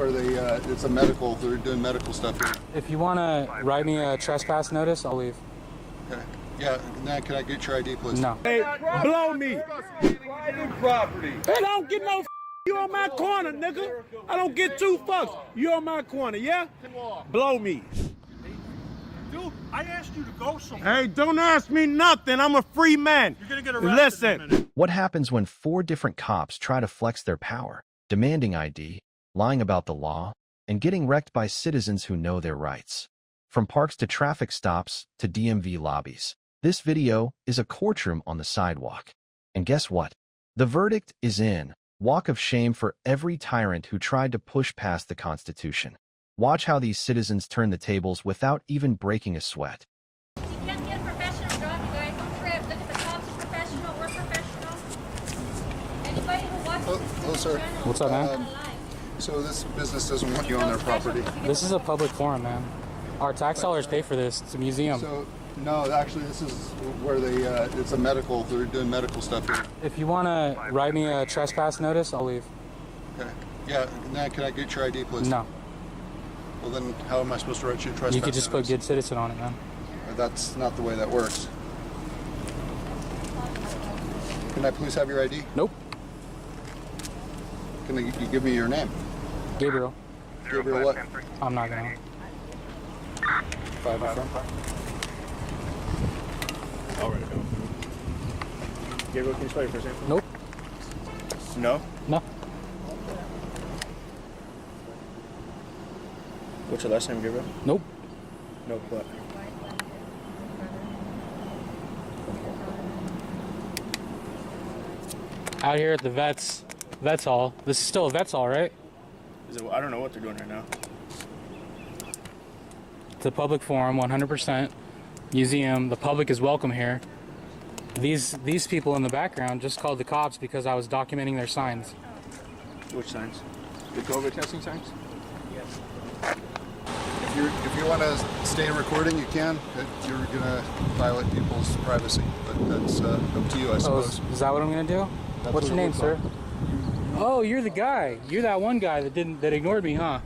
where they, it's a medical, they're doing medical stuff here. If you want to write me a trespass notice, I'll leave. Okay. Yeah, now can I get your ID, please? No. Hey, blow me. Private property. Hey, don't get no you on my corner, nigga. I don't get 2 fucks. You on my corner, yeah? Blow me. Dude, I asked you to go somewhere. Hey, don't ask me nothing. I'm a free man. You're gonna get arrested in a minute. What happens when 4 different cops try to flex their power, demanding ID, lying about the law, and getting wrecked by citizens who know their rights? From parks to traffic stops to DMV lobbies, this video is a courtroom on the sidewalk. And guess what? The verdict is in. Walk of shame for every tyrant who tried to push past the Constitution. Watch how these citizens turn the tables without even breaking a sweat. You can't get professional driving, guys. Don't trip. Look at the cops are professional. We're professional. Anybody who watches Hello, sir. What's up, man? So this business doesn't want you on their property. This is a public forum, man. Our tax dollars pay for this. It's a museum. So, no, actually, this is where they, it's a medical, they're doing medical stuff here. If you want to write me a trespass notice, I'll leave. Okay. Yeah, now can I get your ID, please? No. Well, then how am I supposed to write you a trespass You could just put notice? good citizen on it, man. That's not the way that works. Can I please have your ID? Nope. Can you give me your name? Gabriel. Gabriel what? I'm not gonna. 5 in front. All right, go. Gabriel, can you spell your first name? Nope. No. No. What's your last name, Gabriel? Nope. No, what? Out here at the vets hall. This is still a vets hall, right? Is it, I don't know what they're doing right now. It's a public forum, 100%. Museum. The public is welcome here. These people in the background just called the cops because I was documenting their signs. Which signs? The COVID testing signs? If you want to stay recording, you can. You're going to violate people's privacy, but that's up to you, I suppose. Is that what I'm going to do? That's What's what your it name, looks sir? like. Oh, you're the guy. You're that one guy that ignored me, huh?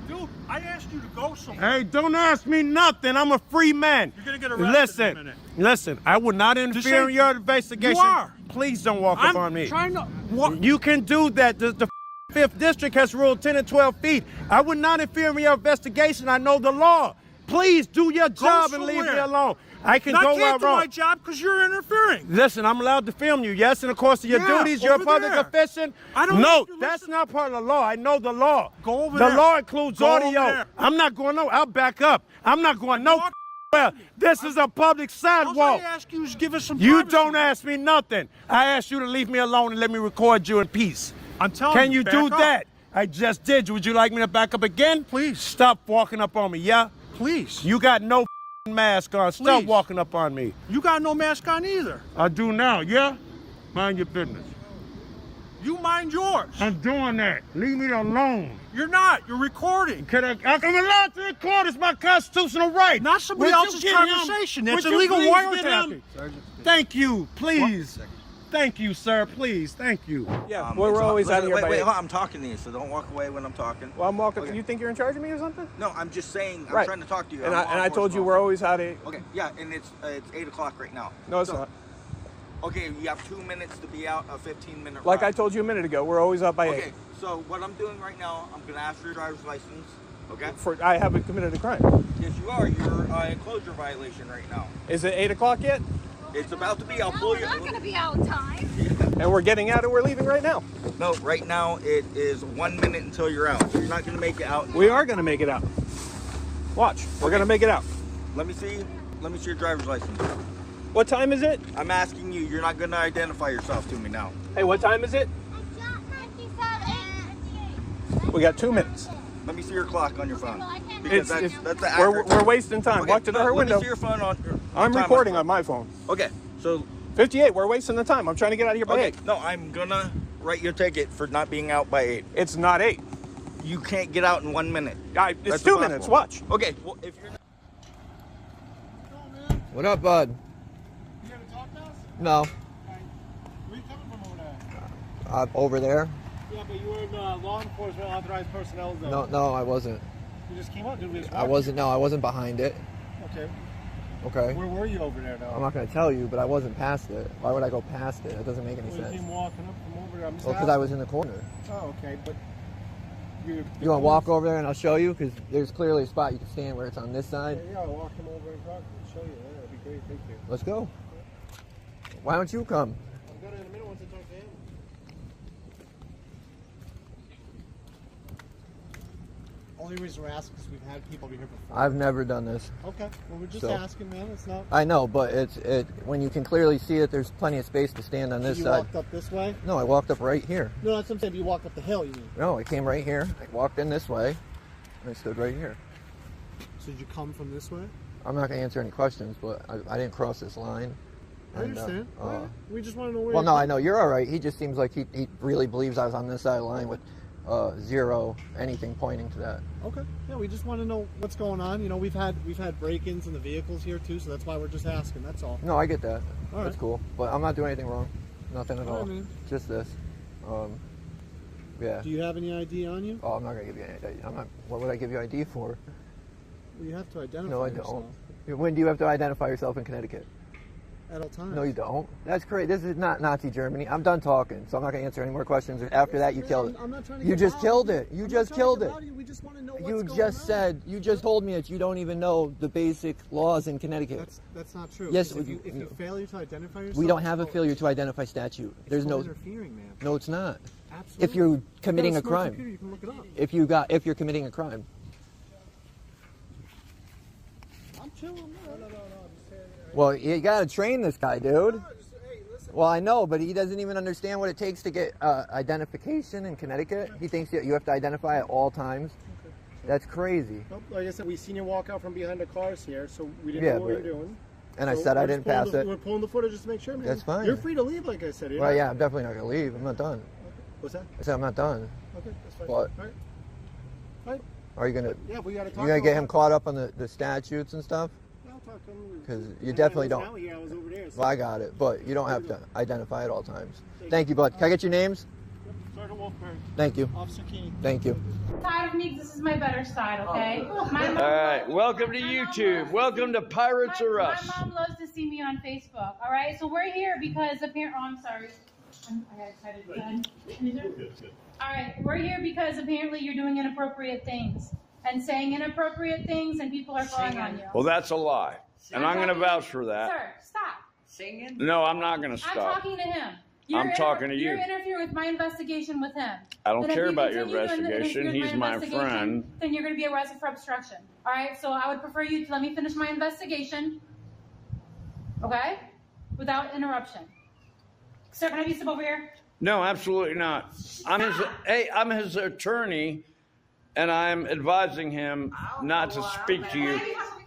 Dude, I asked you to go somewhere. Hey, don't ask me nothing. I'm a free man. You're gonna get arrested in a minute. Listen, I will not interfere in your investigation. You are. Please don't walk up on me. I'm trying to... What? You can do that. The 5th District has ruled 10 and 12 feet. I would not interfere in your investigation. I know the law. Please do your job and leave me somewhere. alone. I can I go can't where I do want. my job because you're interfering. Listen, I'm allowed to film you, yes? In the course of your Yeah, duties, you're a over public there. official? I don't No, need to that's listen. not part of the law. I know the law. Go over the there. law includes Go over audio. there. I'm not going no. I'll back up. I'm not going no. Walk- Well, this is a public All sidewalk. I ask you is give us some You privacy. don't ask me nothing. I asked you to leave me alone and let me record you in peace. I'm telling Can you back do up. that? I just did. Would you like me to back up again? Please. Stop walking up on me, yeah? Please. You got no mask on. Stop Please. walking up on me. You got no mask on either. I do now, yeah? Mind your business. You mind yours. I'm doing that. Leave me alone. You're not. You're recording. I'm allowed to record. It's my constitutional right. Not somebody Would you else's get him- conversation. That's would you illegal please get him? wiretapping. Thank you, please. Thank you, sir. Please, thank you. Yeah, we're always out here by Wait, 8. hold on, I'm talking to you, so don't walk away when I'm talking. Well, I'm walking. Okay. You think you're in charge of me or something? No, I'm just saying, I'm Right. trying to talk to you. And I'm I told you we're always out at 8. Okay, yeah, and it's 8 o'clock right now. No, it's So- not. Okay, you have 2 minutes to be out, a 15-minute Like I ride. told you a minute ago, we're always up by 8. Okay, so what I'm doing right now, I'm gonna ask for your driver's license, okay? I haven't committed a crime. Yes, you are. You're a enclosure violation right now. Is it 8 o'clock yet? It's about to be. I'll No, pull we're you. not going to be out in time. And we're getting out and we're leaving right now. No, right now it is 1 minute until you're out. So you're not gonna make it out. We are going to make it out. Watch. We're going to make it out. Let me see your driver's license. What time is it? I'm asking you. You're not gonna identify yourself to me now. Hey, what time is it? We got 2 minutes. Let me see your clock on your phone. It's, Because that's the we're accurate. wasting time. Okay, Walk to the let window. me see your phone on. I'm time recording your on my phone. Okay, so 58. We're wasting the time. I'm trying to get out of here by okay, 8. no, I'm gonna write you a ticket for not being out by 8. It's not 8. You can't get out in 1 minute. It's That's 2 impossible. minutes. Watch. Okay, well if you're. What up, bud? No. Where you coming from over there? Over there. Yeah, but you were in law enforcement authorized personnel zone. No, I wasn't. You just came out. Did we just I wasn't. No, I wasn't behind it. Okay. Okay. Where were you over there, though? I'm not going to tell you, but I wasn't past it. Why would I go past it? It doesn't make any You sense. came walking up from over there. I'm just Well, because I was in the corner. Oh, okay, but You want to walk over there and I'll show you? Because there's clearly a spot you can stand where it's on this side. Yeah, I'll walk him over and talk. I'll show you. Yeah, that'd be great. Thank you. Let's go. Why don't you come? I'll go to in a minute once I talk to him. Only reason we're asking is we've had people be here before. I've never done this. Okay, well, we're just So- asking, man. It's not. I know, but when you can clearly see that there's plenty of space to stand on this you side. walked up this way? No, I walked up right here. No, that's what I'm saying. You walked up the hill, you mean? No, I came right here. I walked in this way, and I stood right here. So did you come from this way? I'm not going to answer any questions, but I didn't cross this line. I understand. All right. We just want to know where. Well, no, you're I know you're all right. He just seems like he really believes I was on this side of the line with zero anything pointing to that. Okay. Yeah, we just want to know what's going on. You know, we've had break-ins in the vehicles here too, so that's why we're just asking. That's all. No, I get that. All That's right. cool. But I'm not doing anything wrong. Nothing at All right, all. man. Just this. Yeah. Do you have any ID on you? Oh, I'm not gonna give you any ID. I'm not. What would I give you ID for? Well, you have to identify No, I yourself don't. When do you have to identify yourself in Connecticut? at all times. No, you don't. That's great. This is not Nazi Germany. I'm done talking, so I'm not gonna answer any more questions. After that, you killed it. I'm not trying to You get just loud. killed it. You I'm just not trying killed to it. get loud. We just want to know what's You going just on. said. You just told me that you don't even know the basic laws in Connecticut. That's not true. Yes, Because if you fail to identify yourself, We don't have a failure to identify statute. There's it's no. interfering, man. No, it's not. Absolutely. If you're committing You a got smart crime. computer, you can look it up. If you're committing a crime. I'm chilling. No. Well, you gotta train this guy, dude. Well, I know, but he doesn't even understand what it takes to get identification in Connecticut. He thinks that you have to identify at all times. That's crazy. Nope, like I said, we seen you walk out from behind the cars here, so we didn't Yeah, know what you but- were doing. And I So said I we're didn't just pass pulling it. We're pulling the footage just to make sure, man. That's fine. You're free to leave, like I said. Well, yeah, I'm definitely not gonna leave. I'm not done. What's that? I said I'm not done. Okay, that's fine. What? All right. Are you gonna? Yeah, we gotta talk. You gonna get him caught up on the statutes and stuff? I'll talk to him. 'Cause you I definitely was don't. out here, I was over there. So. Well, I got it, but you don't have to identify at all times. Thank you, bud. Can I get your names? Sergeant Wolfberg. Thank you. Officer Keeney. Thank you. Side of me, this is my better side, okay? Oh, My mom All right, welcome to my mom YouTube. loves Welcome to Pirates or Us. My mom loves to see me on Facebook, all right? So we're here because apparently, oh, I'm sorry. I got excited again. All right, we're here because apparently you're doing inappropriate things and saying inappropriate things and people are calling on you. Well, that's a lie, and I'm going to vouch for that. Sir, stop. Singing? No, I'm not going to I'm stop. talking to him. I'm talking to you. You're interfering with my investigation with him. I don't Then if care you about your continue to investigation. interfere with He's my investigation, friend. Then you're going to be arrested for obstruction. All right. So I would prefer you to let me finish my investigation. Okay, without interruption. Sir, can I have you step over here? No, absolutely not. I'm his attorney, and I'm advising him not to speak to you.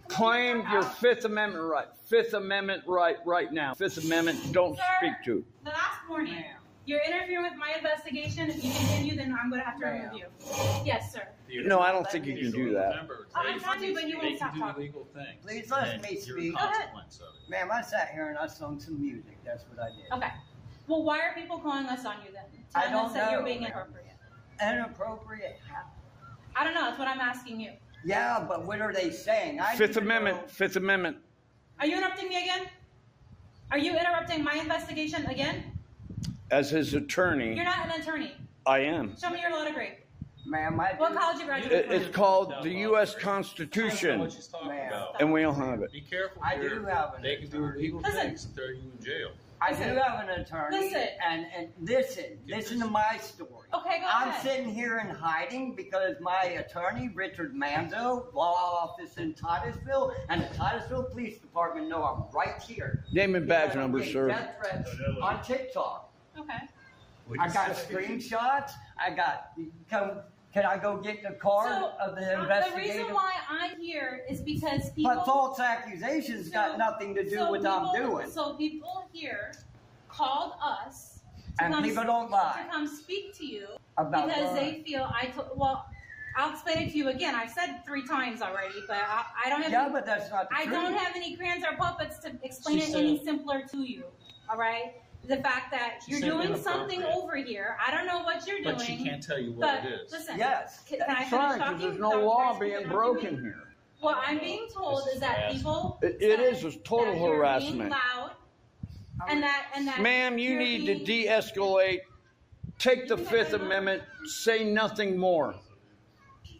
Claim your Fifth Amendment right. Fifth Amendment right now. Fifth Amendment, don't Sir, speak to. The last warning. You're interfering with my investigation. If you continue, then I'm going to have to remove you. Yes, sir. No, I don't think you can do that. I'm trying to, but you won't stop talking. Please let me speak. Go ahead. Ma'am, I sat here and I sung some music. That's what I did. Okay. Well, why are people calling us on you then? I Telling us don't that you're know. being inappropriate. Inappropriate? How? I don't know. That's what I'm asking you. Yeah, but what are they saying? I Fifth need to Amendment. know. Fifth Amendment. Are you interrupting me again? Are you interrupting my investigation again? As his attorney, You're not an attorney. I am. Show me your law degree. Ma'am, I What do- college you graduated from? It's called the U.S. Constitution, Ma'am, and we all have it. Be careful. I do here. have an They can do attorney. illegal Listen. things and throw you in jail. I do have an attorney. Listen. And listen to my story. Okay, go I'm ahead. sitting here in hiding because my attorney, Richard Manzo, law office in Titusville, and the Titusville Police Department know I'm right here. Name and badge Because I'm number, getting sir. Death threats on TikTok. Okay. I got screenshots. I got. Can I go get the card So, of the the investigator? reason why I'm here is because people... But false accusations got nothing to do with what I'm doing. So people here called us to And come, people don't lie. to come speak to you About because what? they feel well, I'll explain it to you again. I've said 3 times already, but I don't have... Yeah, but that's not the I truth. don't have any crayons or puppets to explain it any simpler to you, all right? the fact that you're doing something over here. I don't know what you're doing. But she can't tell you what it is. Listen, Yes, can I that's finish right, talking? because there's no law being broken here. What I'm being told is that people. It is a total that you're harassment. being loud, and that. Ma'am, you you're need to being- de-escalate. Take the Fifth Amendment. Say nothing more.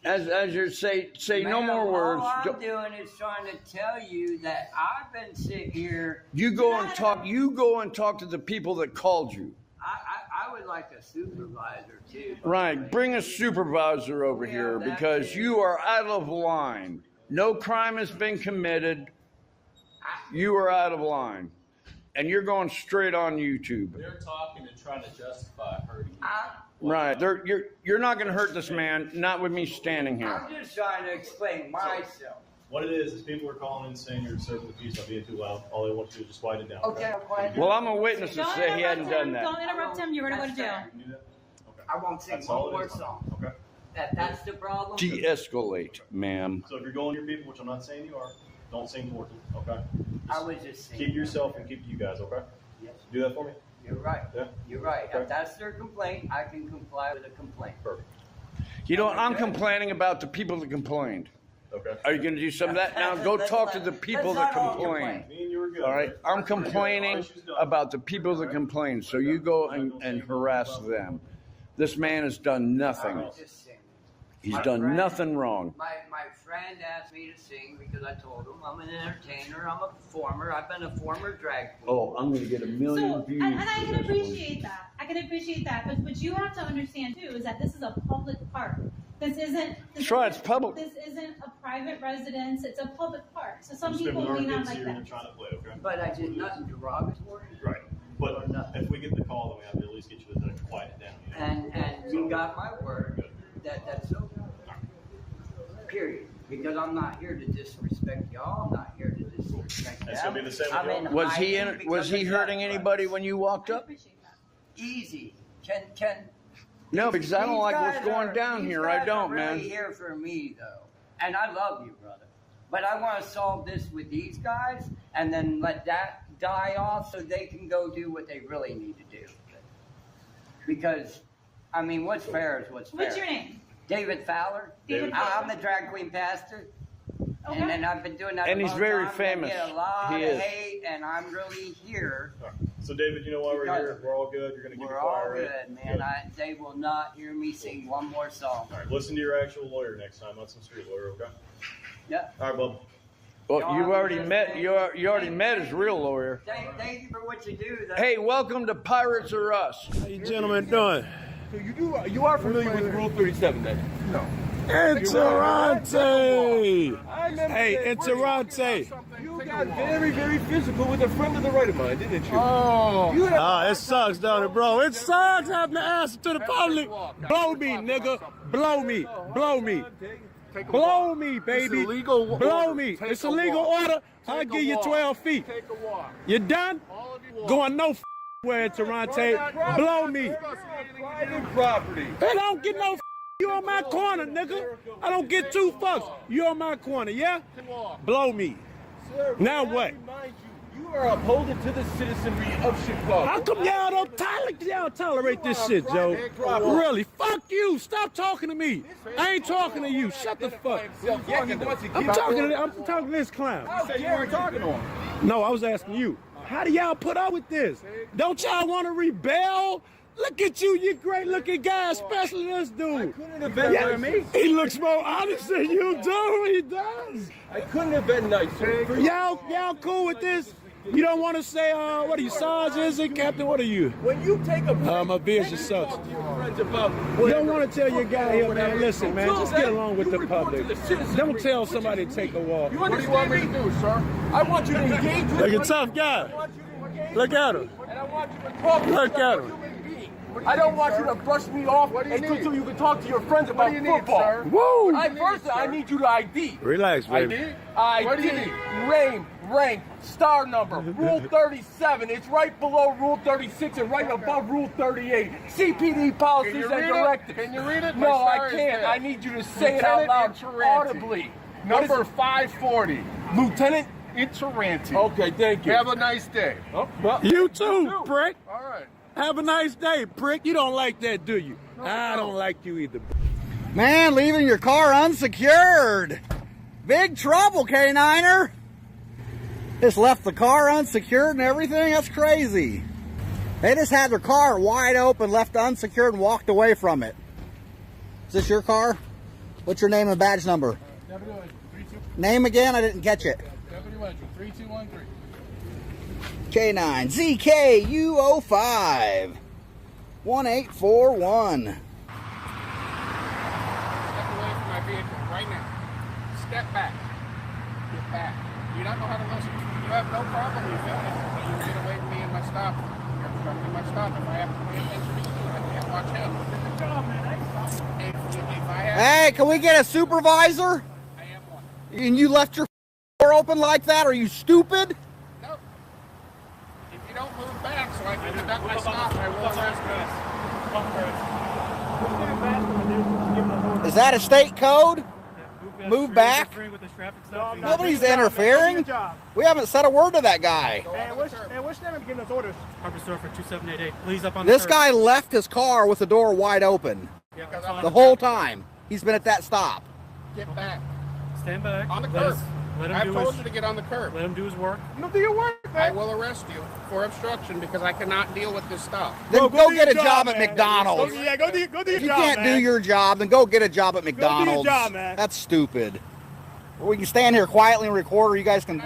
As you say no more words. All I'm doing is trying to tell you that I've been sitting here. You go and talk. You go and talk to the people that called you. I would like a supervisor too. Right. Bring a supervisor over here because you are out of line. No crime has been committed. You are out of line, and you're going straight on YouTube. They're talking and trying to justify hurting you. Right. You're not going to hurt this man. Not with me standing here. I'm just trying to explain myself. What it is people are calling in saying you're serving the peace by being too loud. All they want you to do is just quiet it down. Okay, I'm quiet. Well, I'm a witness to Don't say he interrupt hadn't him. done that. Don't interrupt him. You're going to go to jail. You can do that? Okay. I won't sing That's all one it more is. song. Okay. That's the problem. De-escalate, ma'am. So if you're going to your people, which I'm not saying you are, don't sing towards them, okay? I was just saying. Keep yourself and keep you guys, okay? Yes. Do that for me? You're right. Yeah? You're right. Okay. If that's their complaint, I can comply with a complaint. Perfect. You know, I'm complaining about the people that complained. Okay. Are you going to do some of that now? Go talk to the people that complained. Me and you were good. All right? I'm complaining about the people that complained, so you go and harass them. This man has done nothing. I was just saying. He's done nothing wrong. My friend asked me to sing because I told him I'm an entertainer, I'm a performer, I've been a former drag queen. Oh, I'm going to get a million So, views. and I can appreciate that. But what you have to understand too is that this is a public park. This isn't. That's right, it's public. This isn't a private residence. It's a public park. So some Just people there may are not kids like here that. and trying to play, okay? But I did nothing derogatory. Right. But if we get the call, then we have to at least get you to quiet it down. You know? And you got my word that that's okay. Period. Because I'm not here to disrespect y'all. I'm not here to disrespect them. That's gonna be the same with I'm in y'all. Was he hiding was he because hurting of that. anybody when you walked I up? appreciate that. Easy. No, because I don't These like what's guys going are- down these here. guys I don't, are man. really here for me though, and I love you, brother. But I want to solve this with these guys, and then let that die off so they can go do what they really need to do. Because, I mean, what's fair is what's fair. What's your name? David Fowler. David I'm the drag queen pastor. Okay. And then I've been doing that. And a he's long very time. famous. I get a lot He of is. hate, and I'm really here. All right. So, David, you know why we're here? We're all good. You're going to keep it We're all quiet, right? good, man. They will not hear me sing one more song. All right. Listen to your actual lawyer next time, not some street lawyer, okay? Yeah. All right, bub. Well, you've already met. You already met his real lawyer. Thank you for what you do. Hey, welcome to Pirates or Us. How you gentlemen doing? So you are familiar with Rule 37 then? No. Interante! Hey, Interante! You got very, very physical with a friend of the right of mine, didn't you? Oh, it sucks, don't it, bro? It sucks having to answer to the public. Blow me, nigga. Blow me. Blow me. Blow me, baby. It's a legal Blow order. me. Take It's a a legal walk. order. I'll Take a give you walk. 12 feet. Take a walk. You done? All of you walk. Going no where, Toronto. Blow me. Private property. Hey, don't get no you on my corner, nigga. I don't get 2 fucks. You on my corner, yeah? Blow me. Sir, Now may I what? remind you, you are upholding to the citizenry of Chicago. How come y'all don't tolerate this shit, Joe? Really? Fuck you. Stop talking to me. I ain't talking to you. Shut the fuck. Yeah, he wants to I'm get talking to this clown. How dare you talking to him? No, I was asking you. How do y'all put up with this? Don't y'all want to rebel? Look at you great looking guy, especially this dude. Couldn't have been nicer. He looks more honest than you do. He does. I couldn't have been nicer. Y'all cool with this? You don't want to say, what are you, Sarge, is it, Captain? What are you? When you take a break, My vision sucks. talk to your friends about You don't want to tell your guy here, man, listen, man, just get along with the You report public. to the citizenry, Don't tell which somebody is to take a me. walk. You What do you want understand me me? to do, sir? I want you to engage with Like a me. tough I guy. want you to engage Look with at me. him. And I want you to talk to Look me at like a him. human being. I don't want you to brush me off What do you until need? you can talk to your friends about do you need, football. sir? Woo! I need you to ID. Relax, baby. What do you need? Name, rank, star number, Rule 37. It's right below Rule 36 and right above Rule 38. CPD policies Can you and read it? directives. Can you read it? No, My I star is can't. there. I need you to say it out loud Lieutenant Interante. audibly. Number 540. Lieutenant in Taranto. Okay, thank you. Have a nice day. Oh, well, You too, prick. All right. Have a nice day, prick. You don't like that, do you? I don't like you either. Man, leaving your car unsecured. Big trouble, K9er. Just left the car unsecured and everything? That's crazy. They just had their car wide open, left unsecured, and walked away from it. Is this your car? What's your name and badge number? Name again? I didn't catch it. W3213. K9 ZKU05 1841. Step away from my vehicle right now. Step back. Get back. You don't know how to listen. You have no problem with that. But you get away from me and my stop. You're obstructing my stop. If I have to pay attention to you, I can't watch him. Good job, man. If I have... Hey, can we get a supervisor? I am one. And you left your door open like that? Are you stupid? No. If you don't move back so I can conduct my stop, I will arrest you. Is that a state code? Move back? Nobody's interfering. We haven't said a word to that guy. Hey, what's your name giving us orders? Harbor Store for 2788. Please up on This the guy left his car with the door wide open the whole time. He's been at that stop. Get back. Stand back. On the curb. I've do told his, you to get on the curb. Let him do his work. No, do your work, man. I will arrest you for obstruction because I cannot deal with this stuff. Then Go go do get a your job job, at man. McDonald's. Go do your If you job, can't man. do your job, then go get a job at Go do your McDonald's. job, man. That's stupid. Or we can stand here quietly and record, or you guys can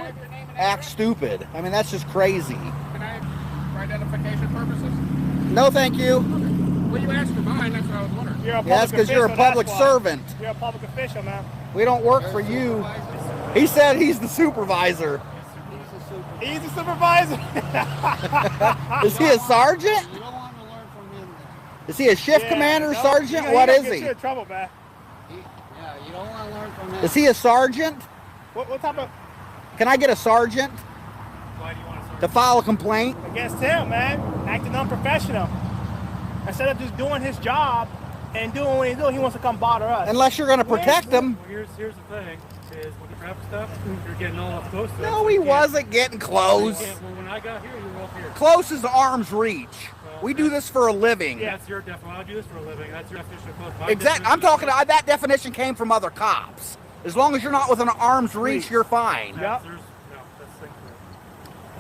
act stupid. I mean, that's just crazy. Can I have for identification purposes? No, thank you. Well, you asked for mine. That's what I was wondering. You're a Yeah, that's public because you're a official, public that's why. servant. You're a public official, man. We don't work for you. He said he's the supervisor. He's the supervisor. Is he a sergeant? Is he a shift commander, sergeant? What is he? You're in trouble, man. Yeah, you don't want to learn from him. Is he a sergeant? What type of... Can I get a sergeant Why do you want to serve? to file a complaint? Against him, man. Acting unprofessional. Instead of just doing his job and doing what he's doing, he wants to come bother us. Unless you're going to protect him. Well, here's the thing, is with the traffic stuff, you're getting all up close to us, No, so he you can't- wasn't getting close. you can't- Well, when I got here, you were up here. Close is arm's reach. We do this for a living. Yeah, that's your definition. I do this for a living. That's your definition of close. My Exactly. I'm talking about that definition came from other cops. As long as you're not within arm's reach, you're fine. Yep.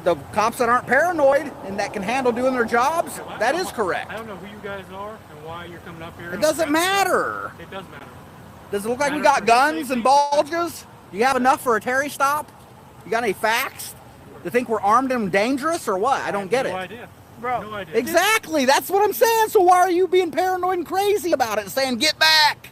The cops that aren't paranoid and that can handle doing their jobs, that is correct. I don't know who you guys are and why you're coming up here. It doesn't matter. It does matter. Does it look like we got guns and bulges? Do you have enough for a Terry stop? You got any facts? You think we're armed and dangerous or what? I don't get it. No idea. Bro. No idea. Exactly. That's what I'm saying. So why are you being paranoid and crazy about it and saying get back?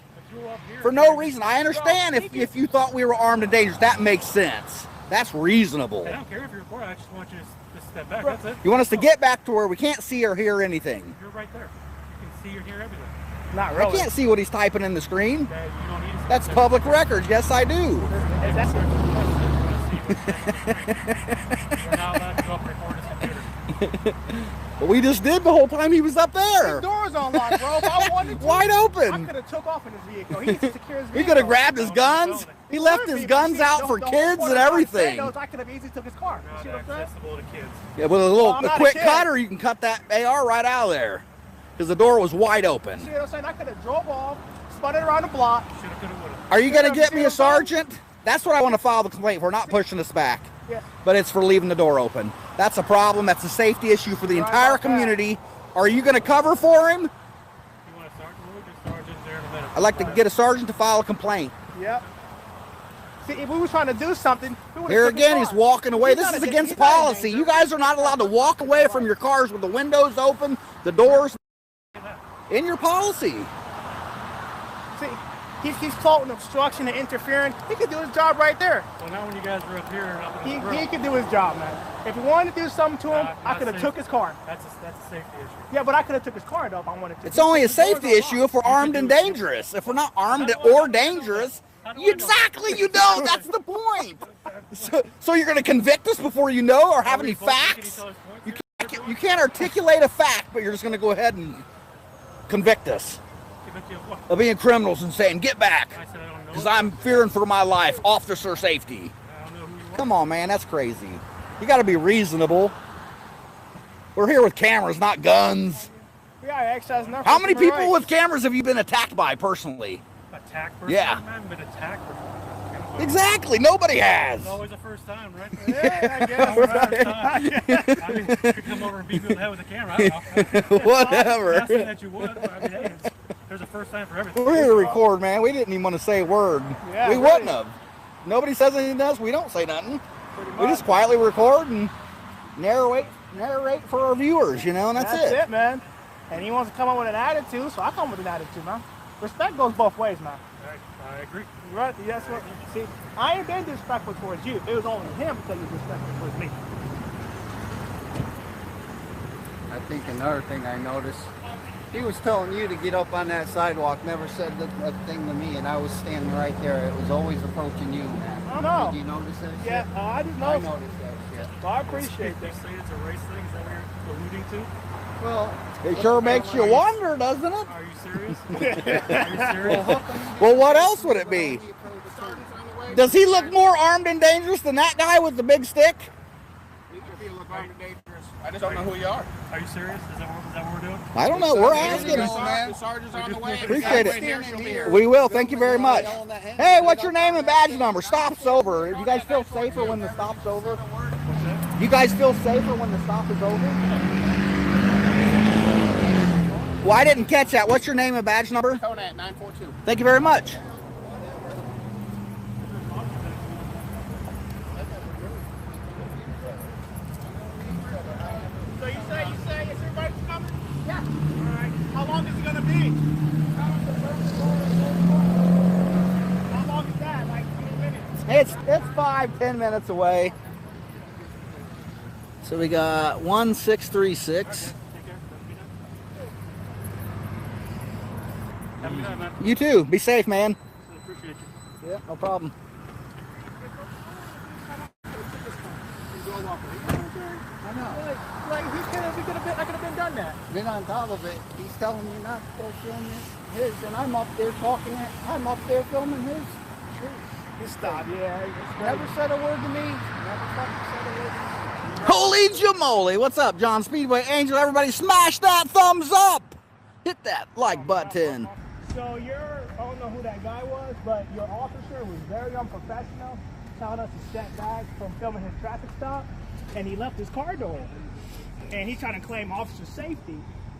For no reason. I understand if you thought we were armed and dangerous. That makes sense. That's reasonable. I don't care if you're recording. I just want you to step back. That's it. You want us to get back to where we can't see or hear anything. You're right there. You can see or hear everything. Not I really. can't see what he's typing in the screen. You don't need to. That's public record. Yes, I do. You're not allowed to go up and record his computer. But we just did the whole time he was up there. His door's unlocked, bro. If I wanted to, Wide I open. could have took off in his vehicle. He needs to secure his vehicle. He could have grabbed his guns. He left his guns out for kids and everything. I could have easily took his car. You see what I'm saying? Accessible to kids. Yeah, with a I'm a not a quick kid. cutter, you can cut that AR right out of there. Because the door was wide open. See what I'm saying? I could have drove off, spun it around the block. Are you going to get me a sergeant? That's what I want to file the complaint for, not pushing us back. Yeah. But it's for leaving the door open. That's a problem. That's a safety issue for the entire community. Are you going to cover for him? You want a sergeant? We'll get sergeant there in a minute. I'd like to get a sergeant to file a complaint. Yep. See, if we were trying to do something, we would've Here took his again, he's car. walking away. He's This not is a- against he's not a policy. You guys are not allowed to walk away from your cars with the windows open, the doors in your policy. See, he's faulting obstruction and interfering. He could do his job right there. Well, now when you guys were up here and up in the He grill, could do his job, man. If we wanted to do something to him, I could have took his car. That's a safety issue. Yeah, but I could have took his car though if I wanted to. It's only a safety issue if we're armed and dangerous. If we're not armed or dangerous, exactly, you don't. That's the point. So you're going to convict us before you know or have any facts? You can't articulate a fact, but you're just going to go ahead and convict us of being criminals and saying, get back, because I'm fearing for my life, officer safety. I don't know who you Come on, man, that's crazy. You got to be reasonable. We're here with cameras, not guns. We got exercise enough. How many people with cameras have you been attacked by personally? Attacked person? Yeah. I haven't been attacked before. Exactly. Nobody has. It's always the first time, right? Yeah, I guess. I mean, you could come over and beat me in the head with a camera. I don't know. Whatever. I'm not saying that you would, but I mean, hey, there's a first time for everything. We're here to record, man. We didn't even want to say a word. Yeah, we really. wouldn't have. Nobody says anything to us. We don't say nothing. We just quietly record and narrate for our viewers, you know, and that's it, man. And he wants to come up with an attitude, so I come with an attitude, man. Respect goes both ways, man. I agree. Right? That's what. See, I ain't been disrespectful towards you. It was only him because he was disrespectful towards me. I think another thing I noticed, he was telling you to get up on that sidewalk, never said a thing to me, and I was standing right there. It was always approaching you, man. I know. Did you notice that shit? Yeah, I didn't know. I noticed that shit. Well, I appreciate They that. say it's a race thing. Is that what you're alluding to? Well, It sure makes you wonder, doesn't it? Are you serious? Are you serious? Well, what else would it be? Does he look more armed and dangerous than that guy with the big stick? I just don't know who you are. Are you serious? Is that what we're doing? I don't know. We're asking. The sergeant's on the way. Appreciate it. We will. Thank you very much. Hey, what's your name and badge number? Stop's over. You guys feel safer when the stop's over? You guys feel safer when the stop is over? Well, I didn't catch that. What's your name and badge number? Conat 942. Thank you very much. So you say, is everybody's coming? Yeah. All right. How long is it gonna be? How long is that? Like 10 minutes? It's 5-10 minutes away. So we got 1636. Have a good night, man. You too. Be safe, man. Appreciate you. Yeah, no problem. I know. Like we could have been, I could have been done that. Been on top of it. He's telling me not to go film his, and I'm up there talking. I'm up there filming his. Just stop. Yeah. Never said a word to me. Never fucking said a word to me. Holy jamoly. What's up, John Speedway Angel? Everybody smash that thumbs up. Hit that like button. So I don't know who that guy was, but your officer was very unprofessional, telling us to step back from filming his traffic stop, and he left his car door open. And he's trying to claim officer safety.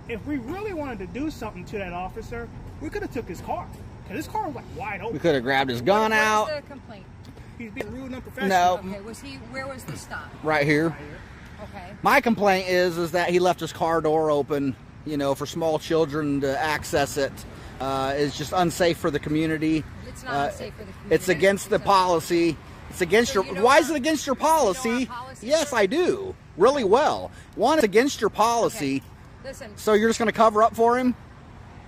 If we really wanted to do something to that officer, we could have took his car, because his car was like wide open. We could have grabbed his gun out. What was the complaint? He's being rude and unprofessional. No. Okay, where was the stop? Right here. Okay. My complaint is that he left his car door open, you know, for small children to access it. It's just unsafe for the community. It's not unsafe for the community. It's against the policy. It's against your. Why is it against your policy? Yes, I do. Really well. One, it's against your policy. Okay. Listen. So you're just going to cover up for him?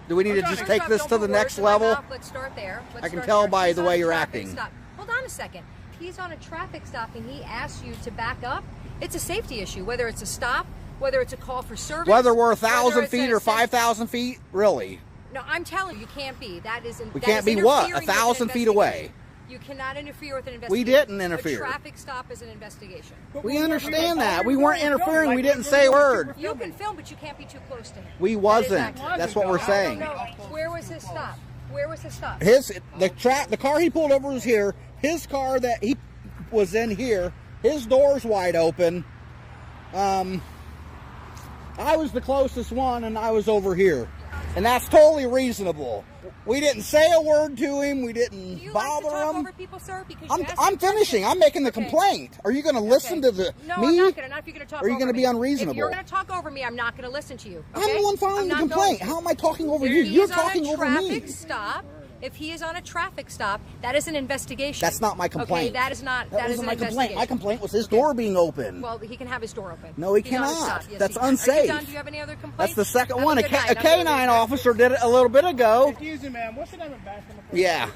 Do we need to just take this to the next level? Let's start there. I can tell by the way you're acting. Stop. Hold on a second. He's on a traffic stop and he asks you to back up. It's a safety issue, whether it's a stop, whether it's a call for service. Whether we're 1,000 feet or 5,000 feet, really. No, I'm telling you, can't be. That isn't. We can't be what? 1,000 feet away. You cannot interfere with an investigation. We didn't interfere. A traffic stop is an investigation. We understand that. We weren't interfering. We didn't say a word. You can film, but you can't be too close to him. We wasn't. That's what we're saying. No. Where was his stop? Where was his stop? The car he pulled over was here. His car that he was in here. His door's wide open. I was the closest one, and I was over here. And that's totally reasonable. We didn't say a word to him. We didn't bother him. Over people, sir? Because I'm finishing. I'm making the complaint. Are you going to listen to the No, me? I'm not going to. Not if you're going to talk over me. Or are you going to be unreasonable? If you're going to talk over me, I'm not going to listen to you. Okay? I'm the one filing the complaint. How am I talking over you? You're talking over me. If he is on a traffic stop, that is an investigation. That's not my complaint. Okay, that is not. That is wasn't an my complaint. My complaint was his door being open. Well, he can have his door open. No, he He's on a cannot. stop. Yes, That's he can. unsafe. Are you done? Do you have any other complaints? That's the second Have one. A K9 officer did it a little bit ago. Excuse me, ma'am. What's the name of badge number? Yeah.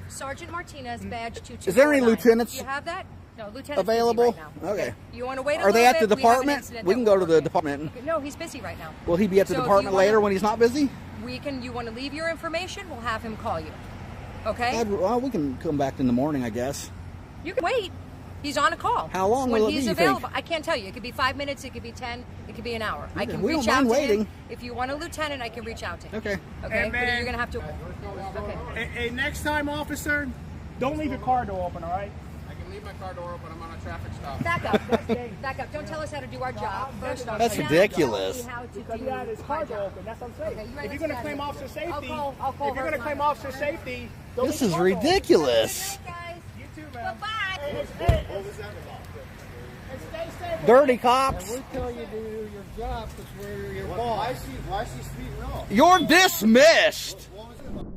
Sergeant Martinez, badge 2249. Is there any lieutenants Do you have that? No, lieutenant's available? busy right now. Okay. You want to wait a Are they little at the bit? We have an department? incident We that can we're go to the department. No, he's busy right now. Will he be at the So do department you wanna- later when he's not busy? You want to leave your information? We'll have him call you. Okay? Well, we can come back in the morning, I guess. You can wait. He's on a call. How long when will it he's be, you available? think? I can't tell you. It could be 5 minutes. It could be 10. It could be an hour. I can We reach don't out mind to waiting. him. If you want a lieutenant, I can reach out to him. Okay. Okay. Hey, But man. you're gonna have to. Okay. Hey, next time, officer, don't leave your car door open, all right? I can leave my car door open. I'm on a traffic stop. Back up. Back up. Don't tell us how to do our job. First off, That's tell me ridiculous. Because he had his car door open. That's what I'm saying. Okay, you If you're going to understand claim it. officer safety, I'll call if you're going to her. claim officer safety, don't This leave is your car door open. ridiculous. You too, man. Bye. What was that about? And stay safe. Dirty cops. We tell you to do your job because we're your boss. Why is she speeding off? You're dismissed.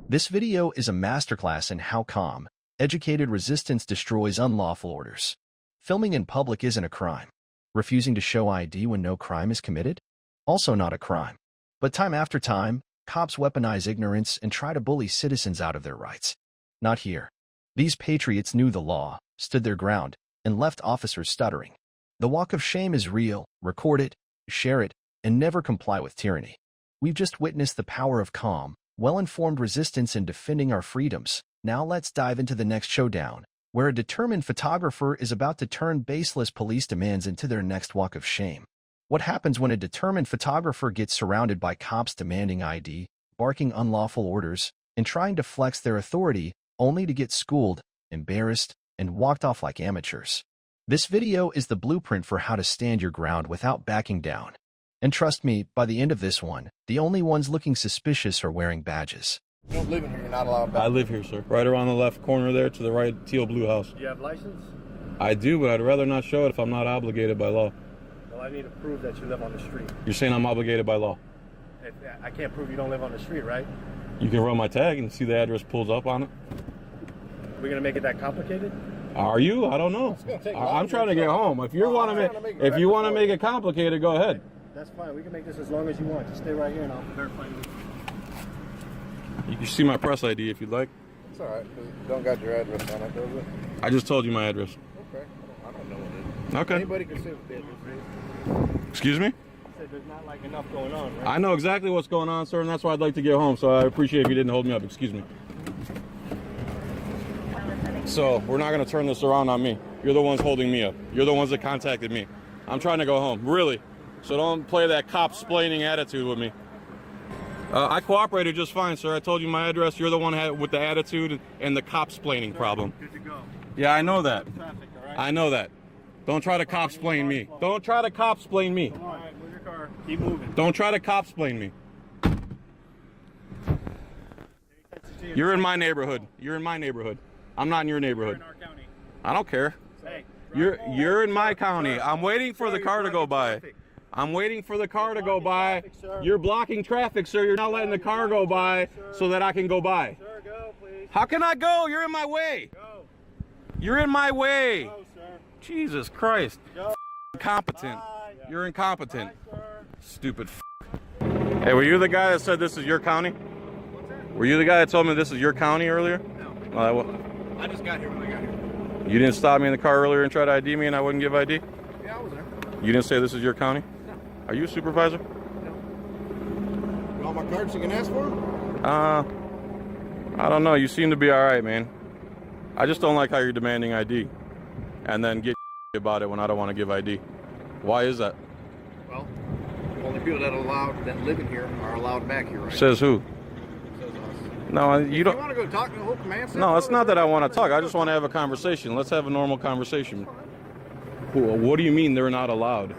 This video is a masterclass in how calm, educated resistance destroys unlawful orders. Filming in public isn't a crime. Refusing to show ID when no crime is committed? Also not a crime. But time after time, cops weaponize ignorance and try to bully citizens out of their rights. Not here. These patriots knew the law, stood their ground, and left officers stuttering. The walk of shame is real. Record it, share it, and never comply with tyranny. We've just witnessed the power of calm, well-informed resistance in defending our freedoms. Now let's dive into the next showdown, where a determined photographer is about to turn baseless police demands into their next walk of shame. What happens when a determined photographer gets surrounded by cops demanding ID, barking unlawful orders, and trying to flex their authority, only to get schooled, embarrassed, and walked off like amateurs? This video is the blueprint for how to stand your ground without backing down. And trust me, by the end of this one, the only ones looking suspicious are wearing badges. You don't live in here, you're not allowed back. I live here, sir. Right around the left corner there to the right, teal blue house. Do you have license? I do, but I'd rather not show it if I'm not obligated by law. Well, I need to prove that you live on the street. You're saying I'm obligated by law? I can't prove you don't live on the street, right? You can run my tag and see the address pulls up on it. We're gonna make it that complicated? Are you? I don't know. I'm trying to get home. If you want to make it complicated, go ahead. That's fine. We can make this as long as you want. Just stay right here and I'll verify you. You can see my press ID if you'd like. It's all right. It don't got your address on it, does it? I just told you my address. Okay. I don't know what it is. Okay. Anybody can say what the address is. Excuse me? I said there's not like enough going on, right? I know exactly what's going on, sir, and that's why I'd like to get home. So I appreciate if you didn't hold me up. Excuse me. So we're not going to turn this around on me. You're the ones holding me up. You're the ones that contacted me. I'm trying to go home, really. So don't play that cop-splaining attitude with me. I cooperated just fine, sir. I told you my address. You're the one with the attitude and the cop-splaining problem. Good to go. Yeah, I know that. Traffic, all right? I know that. Don't try to cop-splain me. Don't try to cop-splain me. All right, move your car. Keep moving. Don't try to cop-splain me. You're in my neighborhood. You're in my neighborhood. I'm not in your neighborhood. You're in our county. I don't care. Hey, You're in my county. I'm waiting for the car to go by. I'm waiting for the car to go by. You're blocking traffic, sir. You're not letting the car go by so that I can go by. Sir, go, please. How can I go? You're in my way. Go. You're in my way. Go, sir. Jesus Christ. Go. Incompetent. Bye. You're incompetent. Bye, sir. Stupid. Hey, were you the guy that said this is your county? What's that? Were you the guy that told me this is your county earlier? No. I just got here when I got here. You didn't stop me in the car earlier and try to ID me and I wouldn't give ID? Yeah, I was there. You didn't say this is your county? No. Are you a supervisor? No. You want my cards you can ask for them? I don't know. You seem to be all right, man. I just don't like how you're demanding ID and then get about it when I don't want to give ID. Why is that? Well, only people that live in here are allowed back here, right? Says who? Says us. No, you don't. You want to go talk to the whole command center? No, it's not that I want to talk. I just want to have a conversation. Let's have a normal conversation. What do you mean they're not allowed?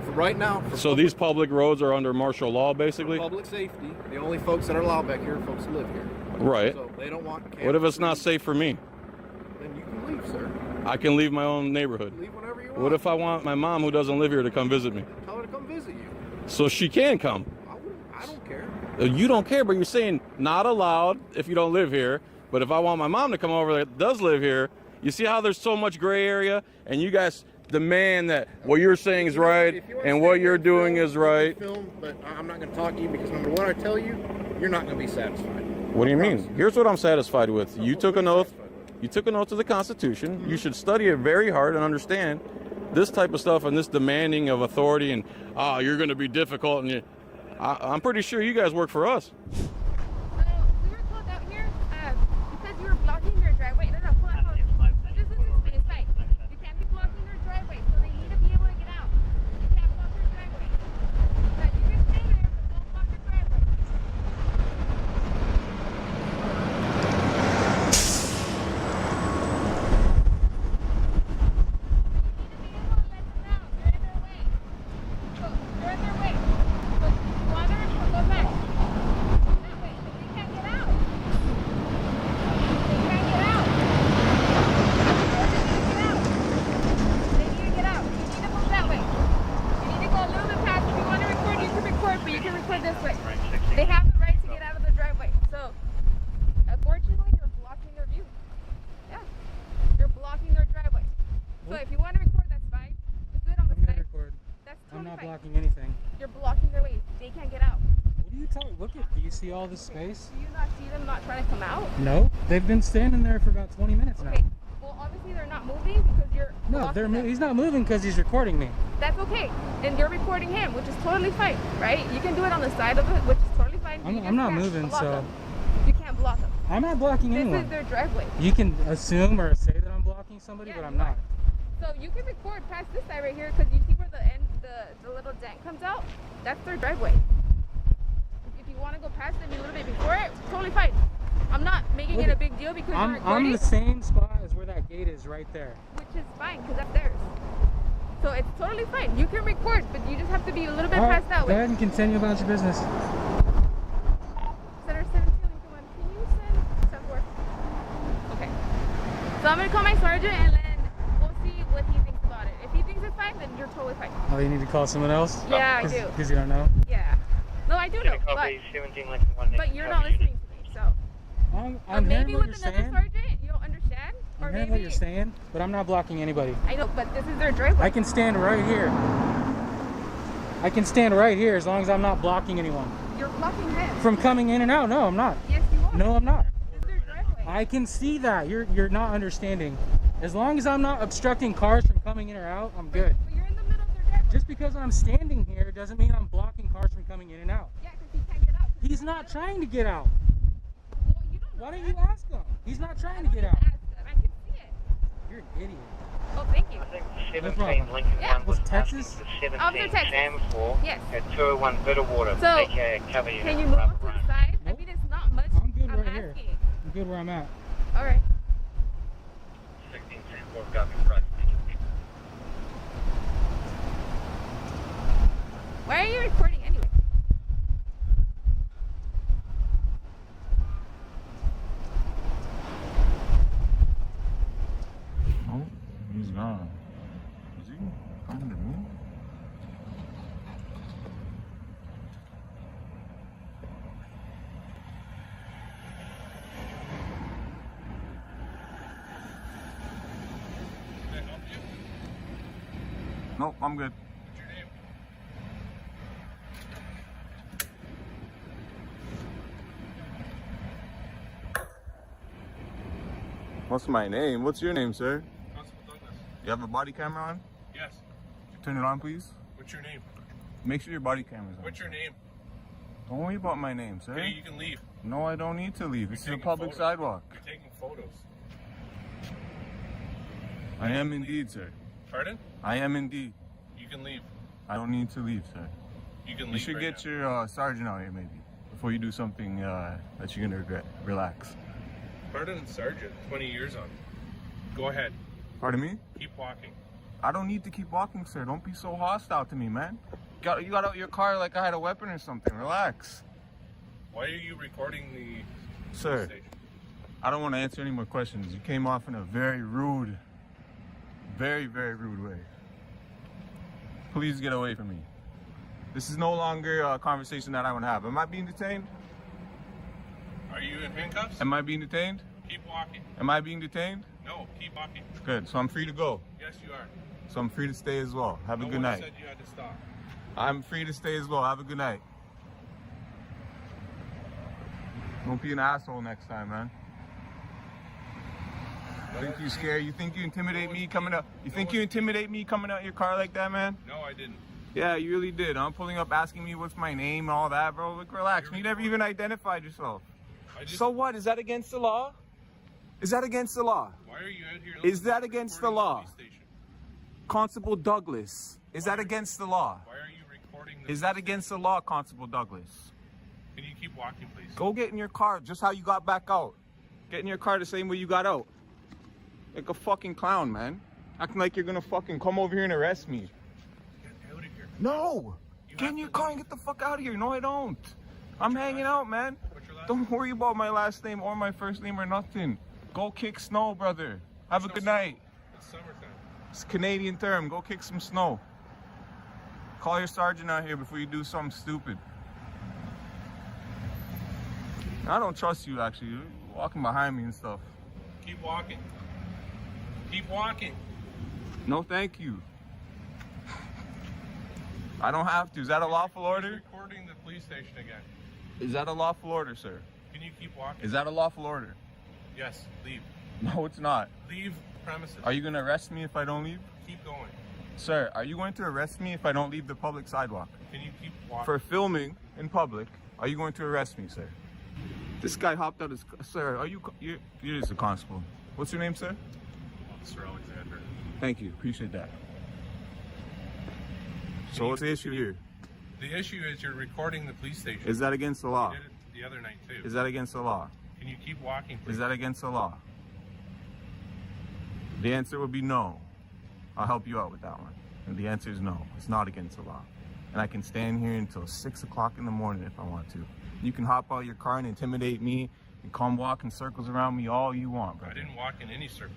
For right now, So these public roads are under martial law, basically? for public safety, the only folks that are allowed back here are folks who live here. Right. So they don't want What if it's not safe for me? Then you can leave, sir. I can leave my own neighborhood. Leave whenever you want. What if I want my mom who doesn't live here to come visit me? Tell her to come visit you. So she can come. I don't care. You don't care, but you're saying not allowed if you don't live here. But if I want my mom to come over that does live here, you see how there's so much gray area? And you guys demand that what you're saying is right and what you're doing is right. Film, but I'm not going to talk to you because no matter what I tell you, you're not going to be satisfied. What do you mean? Here's what I'm satisfied with. You took an oath. You took an oath to the Constitution. You should study it very hard and understand this type of stuff and this demanding of authority and you're going to be difficult. And I'm pretty sure you guys work for us. We were called out here because you were blocking your driveway. No, pull out. This is the space. blocking anything. You're blocking their way. They can't get out. What are you talking? Look at. Do you see all this space? Do you not see them not trying to come out? No, they've been standing there for about 20 minutes now. Okay. Well, obviously they're not moving because you're. No, he's not moving because he's recording me. That's okay, and you're recording him, which is totally fine, right? You can do it on the side of it, which is totally fine. I'm not moving, so. You can't block them. I'm not blocking anyone. This is their driveway. You can assume or say that I'm blocking somebody, but I'm not. So you can record past this side right here because you see where the end, the little dent comes out. That's their driveway. If you want to go past them a little bit before it, totally fine. I'm not making it a big deal because you're recording. I'm the same spot as where that gate is right there. Which is fine because that's theirs. So it's totally fine. You can record, but you just have to be a little bit past that way. Go ahead and continue about your business. Center 17, can you send 4? Okay. So I'm going to call my sergeant and then we'll see what he thinks about it. If he thinks it's fine, then you're totally fine. Oh, you need to call someone else? Yeah, I do. Because you don't know? Yeah. No, I do know, but you're not listening to me, so. I'm maybe hearing what with you're another saying. sergeant, you'll understand. Or I'm hearing maybe what you're saying, but I'm not blocking anybody. I know, but this is their driveway. I can stand right here. I can stand right here as long as I'm not blocking anyone. You're blocking him. From coming in and out? No, I'm not. Yes, you are. No, I'm not. This is their driveway. I can see that. You're not understanding. As long as I'm not obstructing cars from coming in or out, I'm good. But you're in the middle of their driveway. Just because I'm standing here doesn't mean I'm blocking cars from coming in and out. Yeah, because he can't get out. He's not trying to get out. Well, you don't know. Why don't you ask him? He's not trying to get out. I can see it. You're an idiot. Oh, thank you. 17 Lincoln Yeah. 1 was Texas? asking for Officer 17 Texas. Sam 4 Yes. at 201 Bitterwater, So, aka cover unit. can you move on to the side? I mean, it's not much. I'm good right asking. here. I'm good where I'm at. All right. 16 Sam 4 got me right. Why are you recording anyway? Oh, he's gone. Is he coming to me? Nope, I'm good. What's my name? What's your name, sir? Constable Douglas. You have a body camera on? Yes. Turn it on, please. What's your name? Make sure your body camera's on. What's your name? Don't worry about my name, sir. Okay, you can leave. No, I don't need to leave. This is a public photos. sidewalk. You're taking photos. I am indeed, sir. Pardon? I am indeed. You can leave. I don't need to leave, sir. You can leave. You should right get now. your sergeant out here, maybe, before you do something that you're gonna regret. Relax. Pardon and Sergeant, 20 years on. Go ahead. Pardon me? Keep walking. I don't need to keep walking, sir. Don't be so hostile to me, man. You got out your car like I had a weapon or something. Relax. Why are you recording the Sir, station? I don't want to answer any more questions. You came off in a very rude, very rude way. Please get away from me. This is no longer a conversation that I want to have. Am I being detained? Are you in handcuffs? Am I being detained? Keep walking. Am I being detained? No, keep walking. Good. So I'm free to go. Yes, you are. So I'm free to stay as well. Have a No good one night. said you had to stop. I'm free to stay as well. Have a good night. Don't be an asshole next time, man. You think you scared? You think you intimidate me coming up? You think you intimidate me coming out your car like that, man? No, I didn't. Yeah, you really did. I'm pulling up asking me what's my name and all that, bro. Like, relax. You never even identified yourself. So what? Is that against the law? Is that against the law? Why are you out here? Is that against the law? Constable Douglas, is that against the law? Why are you recording this? Is that against the law, Constable Douglas? Can you keep walking, please? Go get in your car just how you got back out. Get in your car the same way you got out. Like a fucking clown, man. Acting like you're gonna fucking come over here and arrest me. Get out of here. No! Get in your car and get the fuck out of here. No, I don't. I'm hanging out, man. Don't worry about my last name or my first name or nothing. Go kick snow, brother. Have a good night. It's summertime. It's a Canadian term. Go kick some snow. Call your sergeant out here before you do something stupid. I don't trust you, actually. You're walking behind me and stuff. Keep walking. Keep walking. No, thank you. I don't have to. Is that a lawful order? Recording the police station again. Is that a lawful order, sir? Can you keep walking? Is that a lawful order? Yes, leave. No, it's not. Leave premises. Are you going to arrest me if I don't leave? Keep going. Sir, are you going to arrest me if I don't leave the public sidewalk? Can you keep walking? For filming in public, are you going to arrest me, sir? This guy hopped out his... Sir, you're just a constable. What's your name, sir? Officer Alexander. Thank you. Appreciate that. So what's the issue here? The issue is you're recording the police station. Is that against the law? You did it the other night too. Is that against the law? Can you keep walking, please? Is that against the law? The answer would be no. I'll help you out with that one. And the answer is no. It's not against the law. And I can stand here until 6 o'clock in the morning if I want to. You can hop out of your car and intimidate me and come walk in circles around me all you want, brother. I didn't walk in any circle.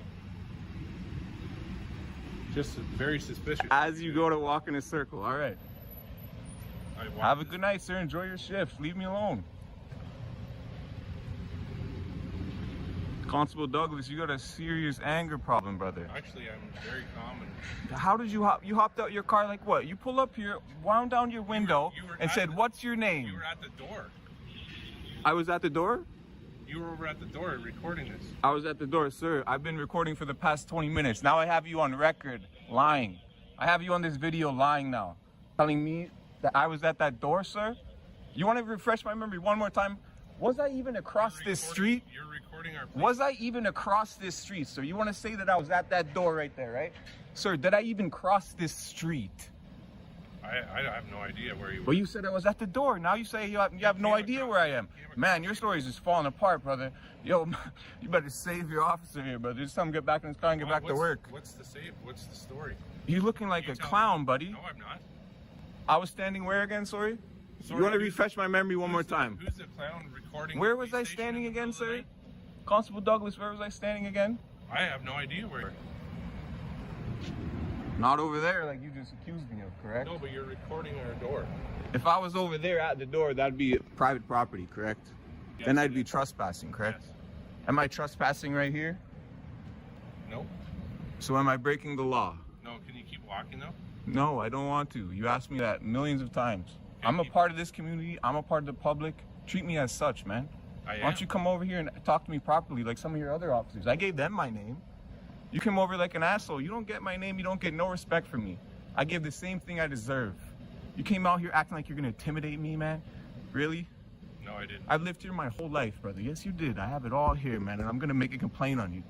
Just very suspicious. As you go to walk in a circle, all right. Have a good night, sir. Enjoy your shift. Leave me alone. Constable Douglas, you got a serious anger problem, brother. Actually, I'm very calm. How did you hop? You hopped out your car like what? You pull up here, wound down your window, and said, "What's your name?" You were at the door. I was at the door? You were over at the door recording this. I was at the door, sir. I've been recording for the past 20 minutes. Now I have you on record lying. I have you on this video lying now. Telling me that I was at that door, sir? You want to refresh my memory one more time? Was I even across this street? You're recording our... Was I even across this street, sir? You want to say that I was at that door right there, right? Sir, did I even cross this street? I have no idea where you were. Well, you said I was at the door. Now you say you have no idea where I am. Man, your story is just falling apart, brother. Yo, you better save your officer here, brother. Just tell him to get back in his car and get back to work. What's the save? What's the story? You looking like a clown, buddy. No, I'm not. I was standing where again, sorry? You want to refresh my memory one more time? Who's the clown recording? Where was I standing again, sir? Constable Douglas, where was I standing again? I have no idea where. Not over there like you just accused me of, correct? No, but you're recording our door. If I was over there at the door, that'd be private property, correct? Yes, then I'd be trespassing, correct? Yes. Am I trespassing right here? No. So am I breaking the law? No, can you keep walking though? No, I don't want to. You asked me that millions of times. I'm a part of this community. I'm a part of the public. Treat me as such, man. Why don't you come over here and talk to me properly like some of your other officers? I gave them my name. You came over like an asshole. You don't get my name. You don't get no respect from me. I give the same thing I deserve. You came out here acting like you're going to intimidate me, man. Really? No, I didn't. I've lived here my whole life, brother. Yes, you did. I have it all here, man, and I'm going to make a complaint on you.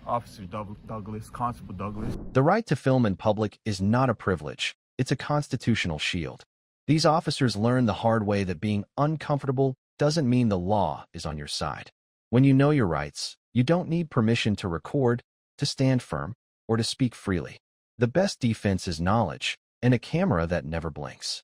Officer Douglas, Constable Douglas. The right to film in public is not a privilege. It's a constitutional shield. These officers learn the hard way that being uncomfortable doesn't mean the law is on your side. When you know your rights, you don't need permission to record, to stand firm, or to speak freely. The best defense is knowledge and a camera that never blinks.